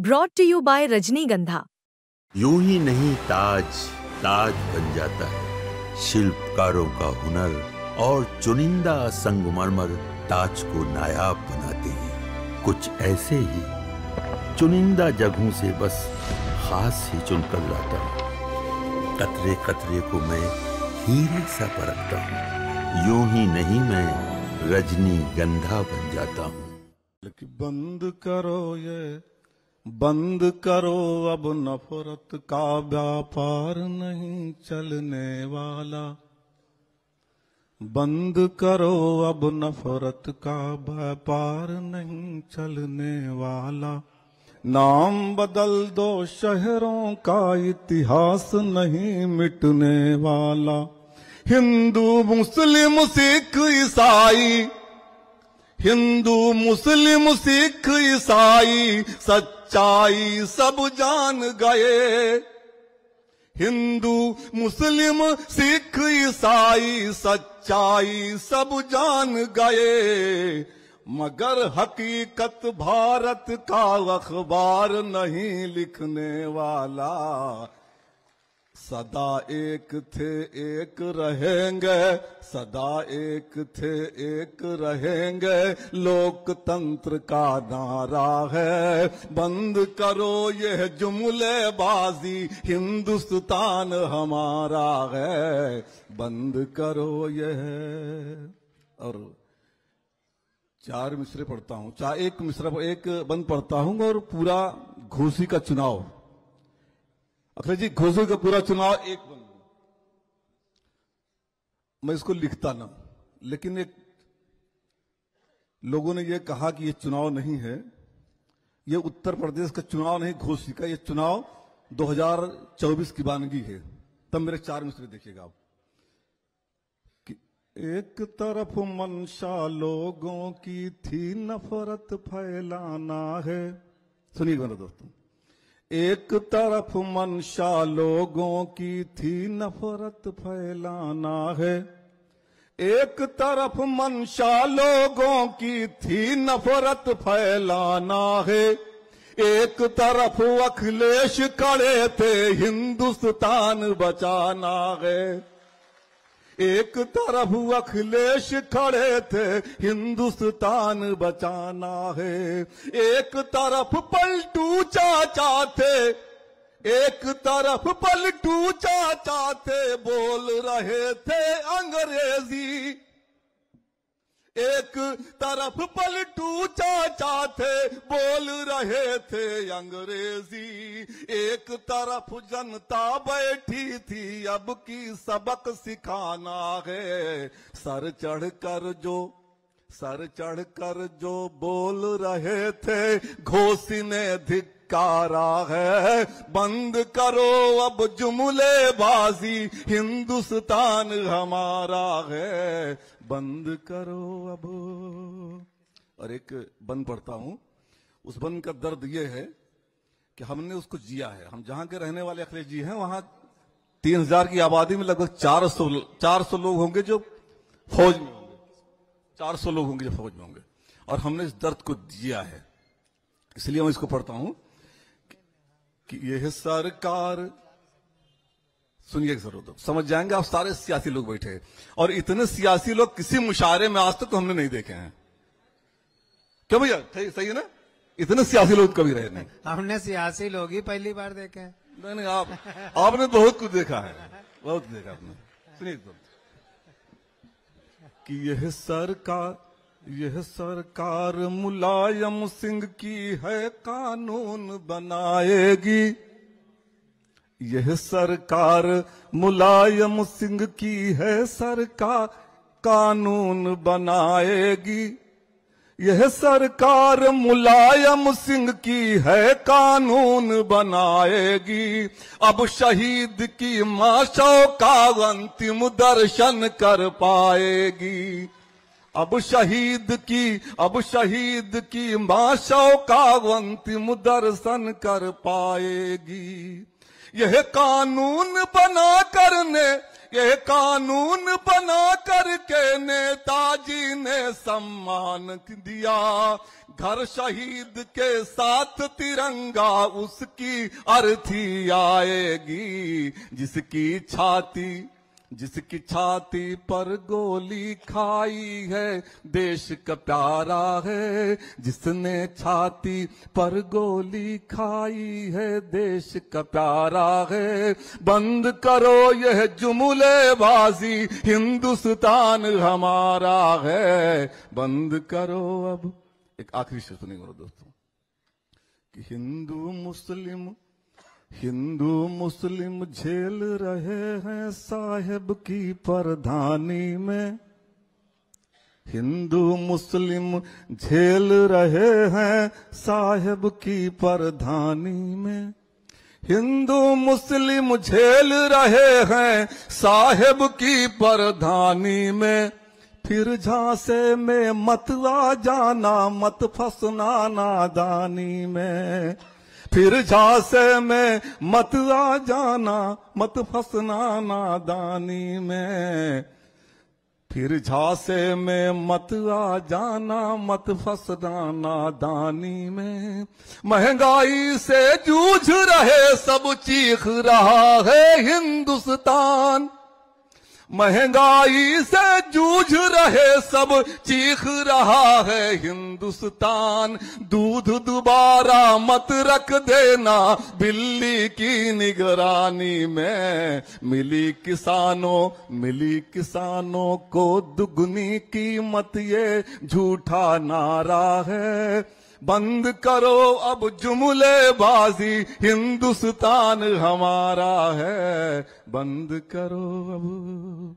Brought to you by रजनीगंधा। यूं ही नहीं ताज ताज बन जाता है, शिल्पकारों का हुनर और चुनिंदा संगमरमर ताज को नायाब बनाते हैं। कुछ ऐसे ही चुनिंदा जगहों से बस खास ही चुनकर लाता हूँ। कतरे कतरे को मैं हीरे सा परखता हूँ। यूं ही नहीं मैं रजनीगंधा बन जाता हूँ। बंद करो ये बंद करो, अब नफरत का व्यापार नहीं चलने वाला। बंद करो अब नफरत का व्यापार नहीं चलने वाला। नाम बदल दो शहरों का, इतिहास नहीं मिटने वाला। हिंदू मुस्लिम सिख ईसाई, हिंदू मुस्लिम सिख ईसाई सच्चाई सब जान गए। हिंदू मुस्लिम सिख ईसाई सच्चाई सब जान गए, मगर हकीकत भारत का अखबार नहीं लिखने वाला। सदा एक थे एक रहेंगे, सदा एक थे एक रहेंगे, लोकतंत्र का नारा है। बंद करो यह जुमलेबाजी, हिंदुस्तान हमारा है। बंद करो यह। और 4 मिसरे पढ़ता हूं, एक बंद पढ़ता हूं और पूरा घोसी का चुनाव, अखिलेश जी घोसी का पूरा चुनाव एक बंद। मैं इसको लिखता ना, लेकिन एक लोगों ने यह कहा कि यह चुनाव नहीं है, यह उत्तर प्रदेश का चुनाव नहीं, घोसी का यह चुनाव 2024 की वानगी है। तब मेरे 4 मिसरे देखिएगा आप। कि एक तरफ मंशा लोगों की थी नफरत फैलाना है। सुनिएगा मेरे दोस्तों, एक तरफ मंशा लोगों की थी नफरत फैलाना है। एक तरफ मंशा लोगों की थी नफरत फैलाना है। एक तरफ अखिलेश खड़े थे हिंदुस्तान बचाना है। एक तरफ अखिलेश खड़े थे हिंदुस्तान बचाना है। एक तरफ पलटू चाचा थे, एक तरफ पलटू चाचा थे, बोल रहे थे अंग्रेजी। एक तरफ पलटू चाचा थे, बोल रहे थे अंग्रेजी। एक तरफ जनता बैठी थी, अब की सबक सिखाना है। सर चढ़कर जो बोल रहे थे, घोसी ने धिक्कारा है। बंद करो अब जुमलेबाजी, हिंदुस्तान हमारा है। बंद करो अब। और एक बंद पढ़ता हूं, उस बंद का दर्द यह है कि हमने उसको जिया है। हम जहां के रहने वाले अखिलेश जी हैं, वहां 3000 की आबादी में लगभग 400 लोग होंगे जो फौज में होंगे, 400 लोग होंगे जो फौज में होंगे। और हमने इस दर्द को जिया है, इसलिए मैं इसको पढ़ता हूं कि यह सरकार, सुनिए जरूर, समझ जाएंगे आप। सारे सियासी लोग बैठे हैं और इतने सियासी लोग किसी मुशायरे में आज तक तो हमने नहीं देखे हैं। क्यों भैया, सही है ना? इतने सियासी लोग कभी रहे नहीं। हमने सियासी लोग ही पहली बार देखे हैं। नहीं, आपने बहुत कुछ देखा है, बहुत देखा आपने। सुनिए कि यह सरकार मुलायम सिंह की है, कानून बनाएगी। यह सरकार मुलायम सिंह की है, सरकार कानून बनाएगी। यह सरकार मुलायम सिंह की है, कानून बनाएगी। अब शहीद की माशों का अंतिम दर्शन कर पाएगी। अब शहीद की माशों का अंतिम दर्शन कर पाएगी। यह कानून बना करने, यह कानून बना करके नेताजी ने सम्मान दिया। घर शहीद के साथ तिरंगा उसकी अर्थी आएगी, जिसकी छाती पर गोली खाई है देश का प्यारा है, जिसने छाती पर गोली खाई है देश का प्यारा है। बंद करो यह जुमलेबाजी, हिंदुस्तान हमारा है। बंद करो अब। एक आखिरी शेर सुनिएगा दोस्तों कि हिंदू मुस्लिम झेल रहे हैं साहेब की प्रधानी में। हिंदू मुस्लिम झेल रहे हैं साहेब की प्रधानी में। हिंदू मुस्लिम झेल रहे हैं साहेब की प्रधानी में। फिर झांसे में मत आ जाना, मत फंसना नादानी में। फिर झांसे में मत आ जाना, मत फंसना नादानी में। फिर झांसे में मत आ जाना, मत फंसना नादानी में। महंगाई से जूझ रहे सब, चीख रहा है हिंदुस्तान। महंगाई से जूझ रहे सब, चीख रहा है हिंदुस्तान। दूध दोबारा मत रख देना बिल्ली की निगरानी में। मिली किसानों को दुगनी कीमत, ये झूठा नारा है। बंद करो अब जुमलेबाजी, हिंदुस्तान हमारा है। बंद करो अब।